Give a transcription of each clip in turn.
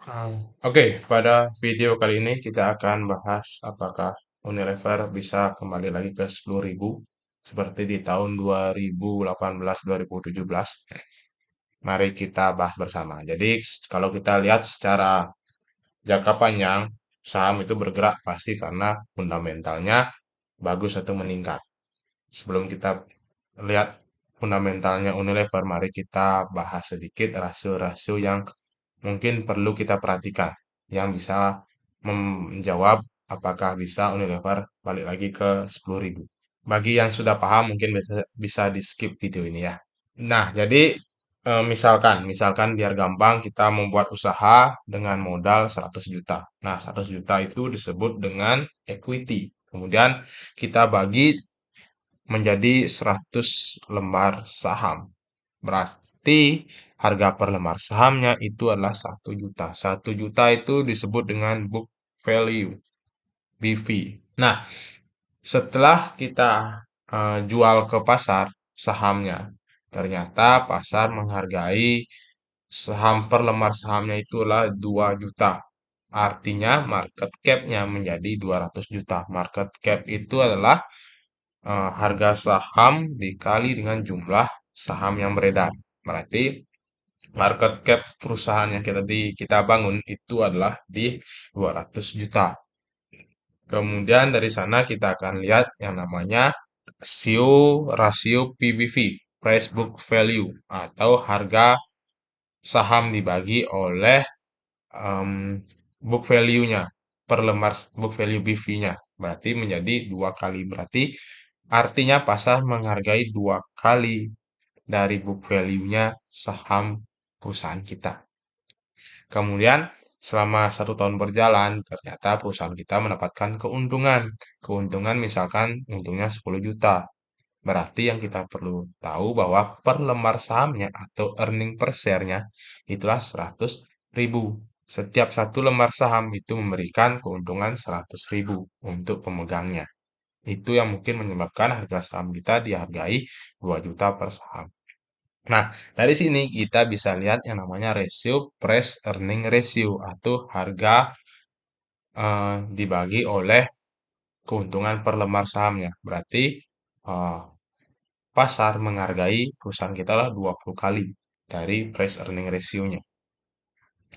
Um, Oke, pada video kali ini kita akan bahas apakah Unilever bisa kembali lagi ke 10.000 seperti di tahun 2018-2017. Mari kita bahas bersama. Jadi, kalau kita lihat secara jangka panjang, saham itu bergerak pasti karena fundamentalnya bagus atau meningkat. Sebelum kita lihat fundamentalnya Unilever, mari kita bahas sedikit rasio-rasio yang mungkin perlu kita perhatikan, yang bisa menjawab apakah bisa Unilever balik lagi ke 10.000. Bagi yang sudah paham mungkin bisa di skip video ini ya. Nah, jadi misalkan biar gampang kita membuat usaha dengan modal 100 juta. Nah, 100 juta itu disebut dengan equity. Kemudian kita bagi menjadi 100 lembar saham. Berarti harga per lembar sahamnya itu adalah 1 juta. 1 juta itu disebut dengan book value, BV. Nah, setelah kita jual ke pasar sahamnya, ternyata pasar menghargai saham per lembar sahamnya itulah 2 juta. Artinya market cap-nya menjadi 200 juta. Market cap itu adalah harga saham dikali dengan jumlah saham yang beredar. Berarti market cap perusahaan yang kita bangun itu adalah di 200 juta. Kemudian dari sana kita akan lihat yang namanya rasio PBV, price book value, atau harga saham dibagi oleh em, book value-nya per lembar book value BV-nya. Berarti menjadi 2 kali. Berarti artinya pasar menghargai 2 kali dari book value-nya saham perusahaan kita. Kemudian selama 1 tahun berjalan, ternyata perusahaan kita mendapatkan keuntungan. Keuntungan misalkan untungnya 10 juta. Berarti yang kita perlu tahu bahwa per lembar sahamnya atau earning per share-nya itulah 100.000. Setiap satu lembar saham itu memberikan keuntungan 100.000 untuk pemegangnya. Itu yang mungkin menyebabkan harga saham kita dihargai 2 juta per saham. Nah, dari sini kita bisa lihat yang namanya rasio price earning ratio atau harga dibagi oleh keuntungan per lembar sahamnya. Berarti eh, pasar menghargai perusahaan kita lah 20 kali dari price earning ratio-nya.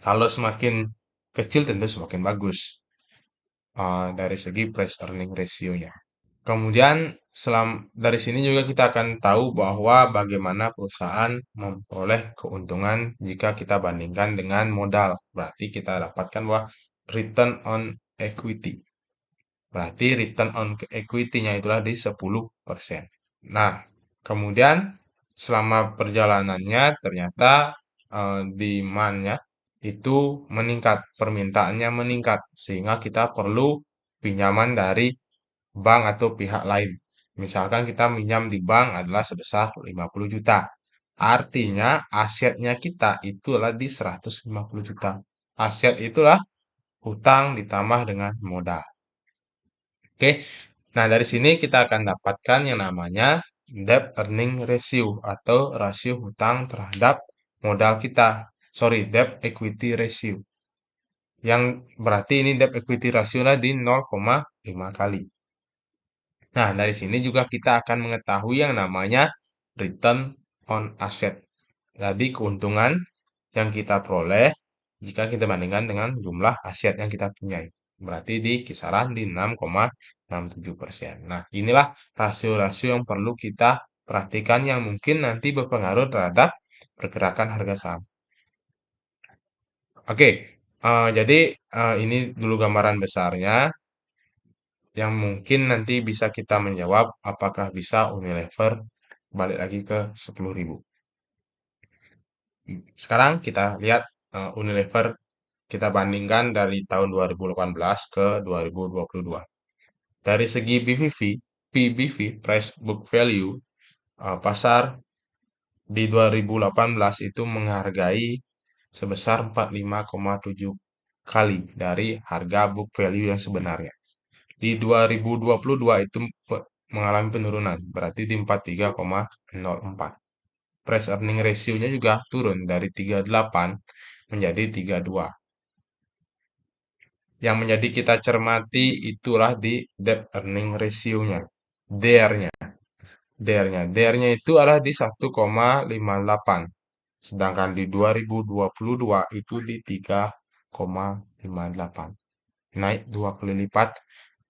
Kalau semakin kecil tentu semakin bagus dari segi price earning ratio-nya. Kemudian dari sini juga kita akan tahu bahwa bagaimana perusahaan memperoleh keuntungan jika kita bandingkan dengan modal. Berarti kita dapatkan bahwa return on equity. Berarti return on equity-nya itulah di 10%. Nah, kemudian selama perjalanannya ternyata demand-nya itu meningkat, permintaannya meningkat, sehingga kita perlu pinjaman dari bank atau pihak lain. Misalkan kita minjam di bank adalah sebesar 50 juta. Artinya asetnya kita itu adalah di 150 juta. Aset itulah hutang ditambah dengan modal. Oke. Nah, dari sini kita akan dapatkan yang namanya debt earning ratio atau rasio hutang terhadap modal kita. Sorry, debt equity ratio. Yang berarti ini debt equity ratio lah di 0,5 kali. Nah, dari sini juga kita akan mengetahui yang namanya return on asset. Jadi keuntungan yang kita peroleh jika kita bandingkan dengan jumlah aset yang kita punya. Berarti di kisaran di 6,67%. Nah, inilah rasio-rasio yang perlu kita perhatikan yang mungkin nanti berpengaruh terhadap pergerakan harga saham. Oke, jadi ini dulu gambaran besarnya yang mungkin nanti bisa kita menjawab apakah bisa Unilever balik lagi ke 10.000. Sekarang kita lihat Unilever kita bandingkan dari tahun 2018 ke 2022. Dari segi BVV, PBV, Price Book Value, pasar di 2018 itu menghargai sebesar 45,7 kali dari harga book value yang sebenarnya. Di 2022 itu mengalami penurunan, berarti di 43,04. Price earning ratio-nya juga turun dari 38 menjadi 32. Yang menjadi kita cermati itulah di debt earning ratio-nya, DER-nya. DER-nya itu adalah di 1,58. Sedangkan di 2022 itu di 3,58. Naik 2 kali lipat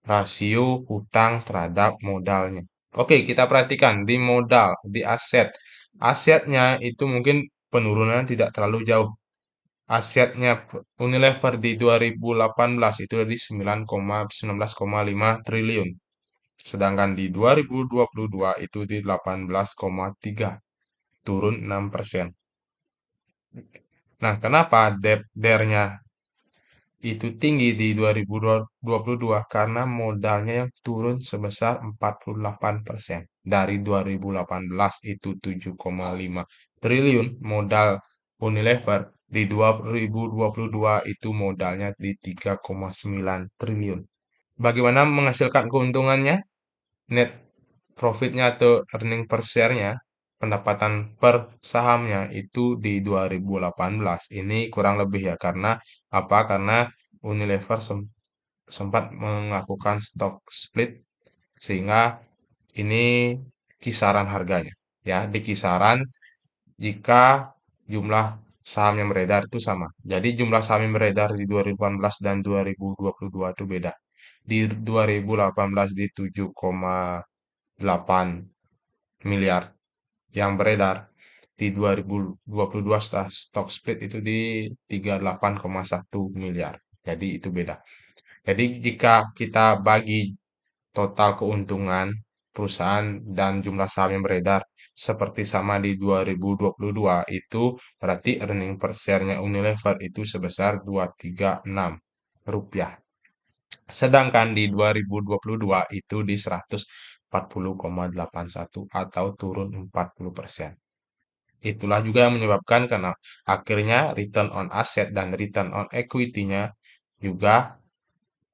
rasio hutang terhadap modalnya. Oke, kita perhatikan di modal, di aset. Asetnya itu mungkin penurunan tidak terlalu jauh. Asetnya Unilever di 2018 itu ada di 19,5 triliun. Sedangkan di 2022 itu di 18,3, turun 6%. Nah, kenapa DER-nya itu tinggi di 2022? Karena modalnya yang turun sebesar 48%. Dari 2018 itu 7,5 triliun modal Unilever, di 2022 itu modalnya di 3,9 triliun. Bagaimana menghasilkan keuntungannya? Net profitnya atau earning per share-nya, pendapatan per sahamnya itu di 2018 ini kurang lebih ya, karena apa? Karena Unilever sempat melakukan stock split sehingga ini kisaran harganya ya, di kisaran jika jumlah saham yang beredar itu sama. Jadi jumlah saham yang beredar di 2018 dan 2022 itu beda. Di 2018 di 7,8 miliar yang beredar. Di 2022 setelah stock split itu di 38,1 miliar. Jadi itu beda. Jadi jika kita bagi total keuntungan perusahaan dan jumlah saham yang beredar seperti sama di 2022 itu berarti earning per share-nya Unilever itu sebesar 236 rupiah. Sedangkan di 2022 itu di 140,81 atau turun 40%. Itulah juga yang menyebabkan karena akhirnya return on asset dan return on equity-nya juga.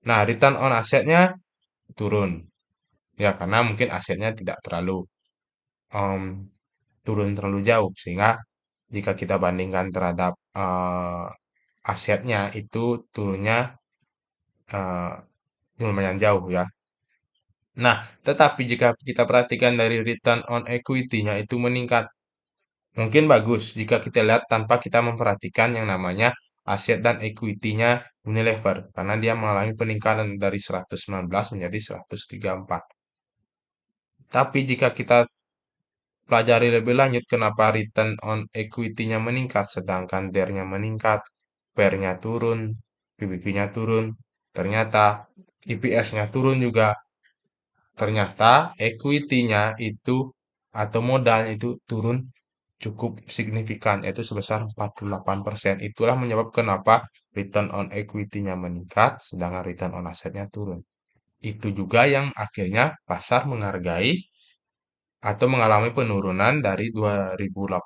Nah, return on asetnya turun. Ya, karena mungkin asetnya tidak terlalu em, turun terlalu jauh. Sehingga jika kita bandingkan terhadap asetnya itu turunnya eh, lumayan jauh ya. Nah, tetapi jika kita perhatikan dari return on equity-nya itu meningkat. Mungkin bagus jika kita lihat tanpa kita memperhatikan yang namanya aset dan equity-nya Unilever. Karena dia mengalami peningkatan dari 119 menjadi 134. Tapi jika kita pelajari lebih lanjut kenapa return on equity-nya meningkat, sedangkan DER-nya meningkat, PER-nya turun, PBV-nya turun, ternyata EPS-nya turun juga. Ternyata equity-nya itu atau modalnya itu turun cukup signifikan, yaitu sebesar 48%. Itulah menyebabkan kenapa return on equity-nya meningkat, sedangkan return on asetnya turun. Itu juga yang akhirnya pasar menghargai atau mengalami penurunan dari 2018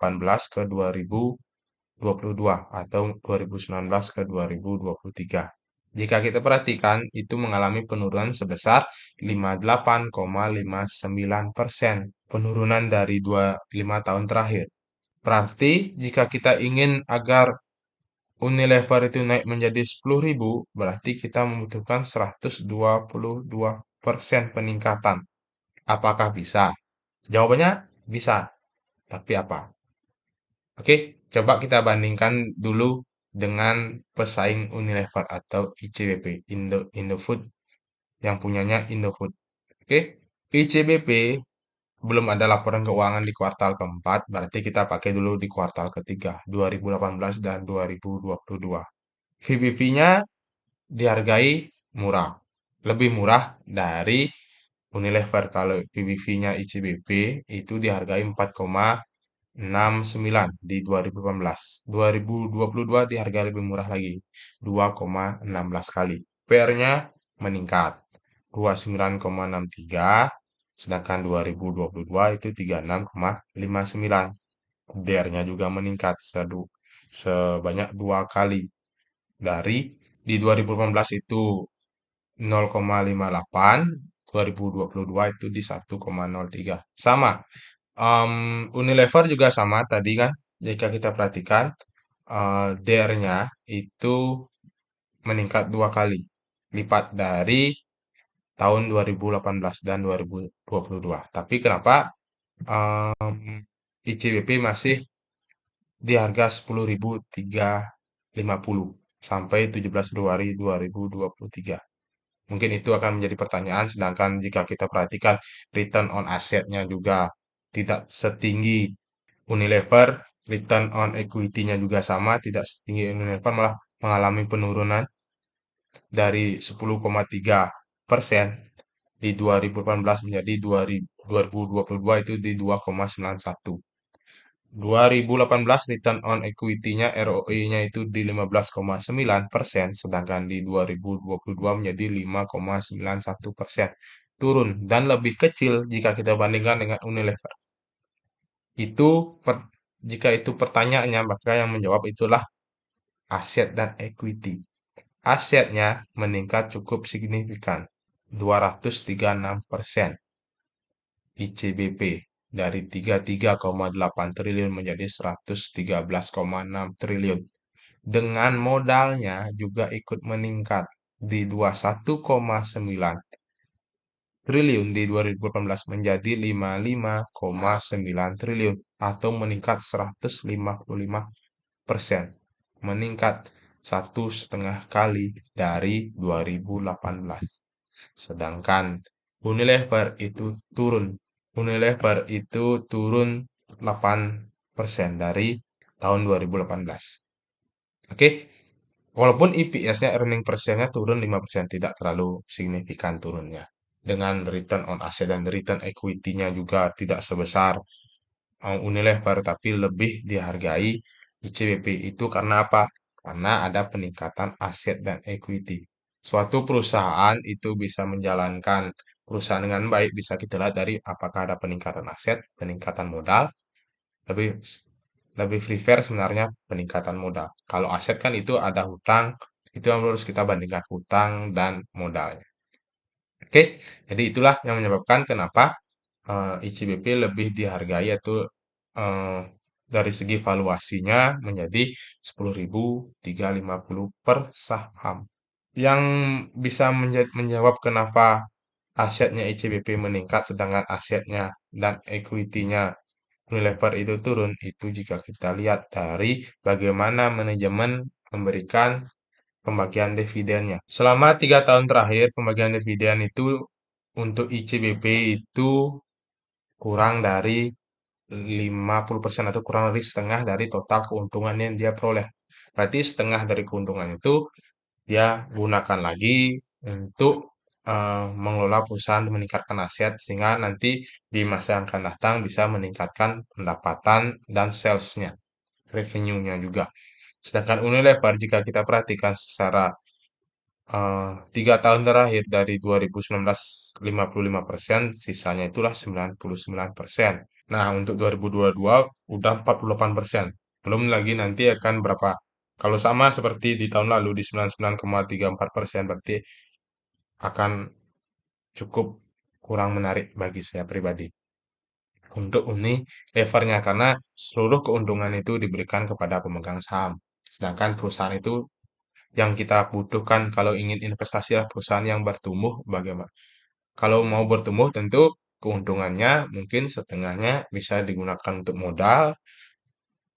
ke 2022 atau 2019 ke 2023. Jika kita perhatikan, itu mengalami penurunan sebesar 58,59%. Penurunan dari 25 tahun terakhir. Berarti jika kita ingin agar Unilever itu naik menjadi 10.000, berarti kita membutuhkan 122% peningkatan. Apakah bisa? Jawabannya bisa, tapi apa? Oke, coba kita bandingkan dulu dengan pesaing Unilever atau ICBP, Indofood yang punyanya Indofood. Oke, ICBP belum ada laporan keuangan di kuartal keempat, berarti kita pakai dulu di kuartal ketiga, 2018 dan 2022. VBP-nya dihargai murah, lebih murah dari Unilever. Kalau VBP-nya ICBP itu dihargai 4,69 di 2018. 2022 dihargai lebih murah lagi, 2,16 kali. PR-nya meningkat, 29,63, sedangkan 2022 itu 36,59. DR-nya juga meningkat sebanyak 2 kali. Dari di 2018 itu 0,58, 2022 itu di 1,03. Sama, Unilever juga sama tadi kan, jika kita perhatikan DR-nya itu meningkat 2 kali. lipat dari tahun 2018 dan 2022. Tapi kenapa ICBP masih di harga 10.350 sampai 17 Februari 2023? Mungkin itu akan menjadi pertanyaan, sedangkan jika kita perhatikan return on asset-nya juga tidak setinggi Unilever, return on equity-nya juga sama, tidak setinggi Unilever, malah mengalami penurunan dari 10,3% di 2018 menjadi 2022 itu di 2,91. 2018 return on equity-nya ROE-nya itu di 15,9%, sedangkan di 2022 menjadi 5,91%. Turun dan lebih kecil jika kita bandingkan dengan Unilever. Itu jika itu pertanyaannya, maka yang menjawab itulah aset dan equity. Asetnya meningkat cukup signifikan, 236%. ICBP dari 33,8 triliun menjadi 113,6 triliun. Dengan modalnya juga ikut meningkat di 21,9 triliun di 2018 menjadi 55,9 triliun atau meningkat 155%. Meningkat 1,5 kali dari 2018. Sedangkan Unilever itu turun 8% dari tahun 2018. Oke, walaupun EPS-nya earning per share-nya turun 5%, tidak terlalu signifikan turunnya. Dengan return on asset dan return equity-nya juga tidak sebesar Unilever, tapi lebih dihargai ICBP. Itu karena apa? Karena ada peningkatan aset dan equity. Suatu perusahaan itu bisa menjalankan perusahaan dengan baik, bisa kita lihat dari apakah ada peningkatan aset, peningkatan modal. Lebih lebih prefer sebenarnya peningkatan modal. Kalau aset kan itu ada hutang, itu yang harus kita bandingkan hutang dan modalnya. Oke, jadi itulah yang menyebabkan kenapa ICBP lebih dihargai, yaitu eh, dari segi valuasinya menjadi 10.350 per saham. Yang bisa menjawab kenapa asetnya ICBP meningkat sedangkan asetnya dan equity-nya Unilever itu turun, itu jika kita lihat dari bagaimana manajemen memberikan pembagian dividennya. Selama 3 tahun terakhir, pembagian dividen itu untuk ICBP itu kurang dari 50% atau kurang dari setengah dari total keuntungan yang dia peroleh. Berarti setengah dari keuntungan itu dia gunakan lagi untuk mengelola perusahaan, meningkatkan aset, sehingga nanti di masa yang akan datang bisa meningkatkan pendapatan dan sales-nya, revenue-nya juga. Sedangkan Unilever jika kita perhatikan secara 3 tahun terakhir dari 2019 55%, sisanya itulah 99%. Nah, untuk 2022 udah 48%. Belum lagi nanti akan berapa. Kalau sama seperti di tahun lalu di 99,34%, berarti akan cukup kurang menarik bagi saya pribadi untuk Unilevernya karena seluruh keuntungan itu diberikan kepada pemegang saham. Sedangkan perusahaan itu yang kita butuhkan kalau ingin investasi adalah perusahaan yang bertumbuh bagaimana. Kalau mau bertumbuh tentu keuntungannya mungkin setengahnya bisa digunakan untuk modal,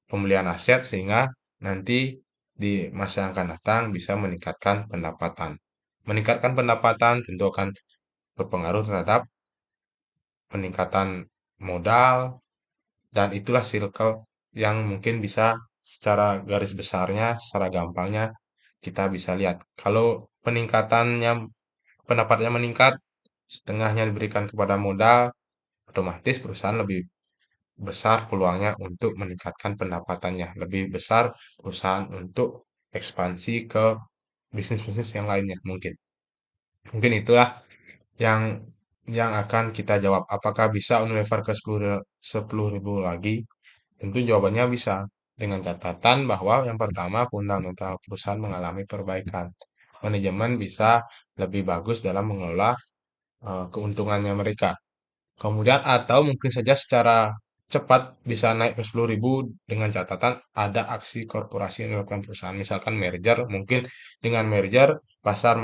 pembelian aset sehingga nanti di masa yang akan datang bisa meningkatkan pendapatan. Meningkatkan pendapatan tentu akan berpengaruh terhadap peningkatan modal dan itulah circle yang mungkin bisa secara garis besarnya, secara gampangnya kita bisa lihat. Kalau peningkatannya pendapatannya meningkat, setengahnya diberikan kepada modal, otomatis perusahaan lebih besar peluangnya untuk meningkatkan pendapatannya, lebih besar perusahaan untuk ekspansi ke bisnis-bisnis yang lainnya mungkin. Mungkin itulah yang akan kita jawab. Apakah bisa Unilever ke 10.000 lagi? Tentu jawabannya bisa. Dengan catatan bahwa yang pertama fundamental perusahaan mengalami perbaikan. Manajemen bisa lebih bagus dalam mengelola keuntungannya mereka. Kemudian atau mungkin saja secara cepat bisa naik ke 10.000 dengan catatan ada aksi korporasi yang dilakukan perusahaan. Misalkan merger, mungkin dengan merger pasar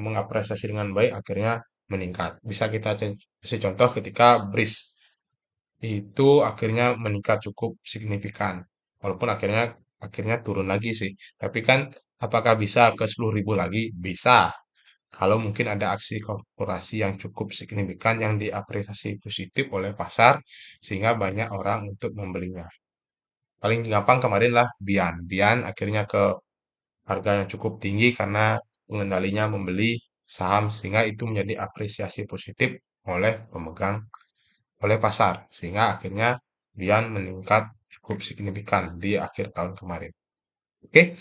mengapresiasi dengan baik, akhirnya meningkat. Bisa kita kasih contoh ketika BRIS itu akhirnya meningkat cukup signifikan. Walaupun akhirnya akhirnya turun lagi sih. Tapi kan apakah bisa ke 10.000 lagi? Bisa. Kalau mungkin ada aksi korporasi yang cukup signifikan yang diapresiasi positif oleh pasar sehingga banyak orang untuk membelinya. Paling gampang kemarin lah Bian. Bian akhirnya ke harga yang cukup tinggi karena pengendalinya membeli saham sehingga itu menjadi apresiasi positif oleh pemegang oleh pasar sehingga akhirnya Bian meningkat cukup signifikan di akhir tahun kemarin. Oke,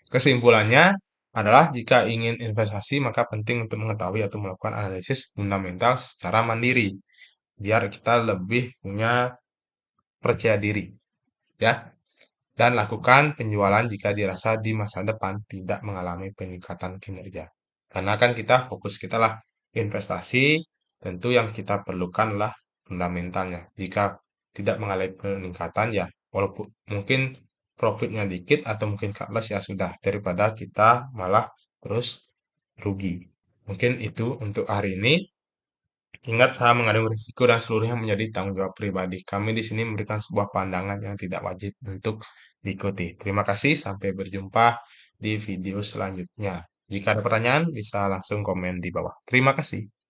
kesimpulannya adalah jika ingin investasi maka penting untuk mengetahui atau melakukan analisis fundamental secara mandiri biar kita lebih punya percaya diri ya. Dan lakukan penjualan jika dirasa di masa depan tidak mengalami peningkatan kinerja. Karena kan kita fokus kita lah investasi, tentu yang kita perlukan lah fundamentalnya. Jika tidak mengalami peningkatan ya, walaupun mungkin profitnya dikit atau mungkin cut loss ya sudah daripada kita malah terus rugi. Mungkin itu untuk hari ini. Ingat, saham mengandung risiko dan seluruhnya menjadi tanggung jawab pribadi. Kami di sini memberikan sebuah pandangan yang tidak wajib untuk diikuti. Terima kasih, sampai berjumpa di video selanjutnya. Jika ada pertanyaan, bisa langsung komen di bawah. Terima kasih.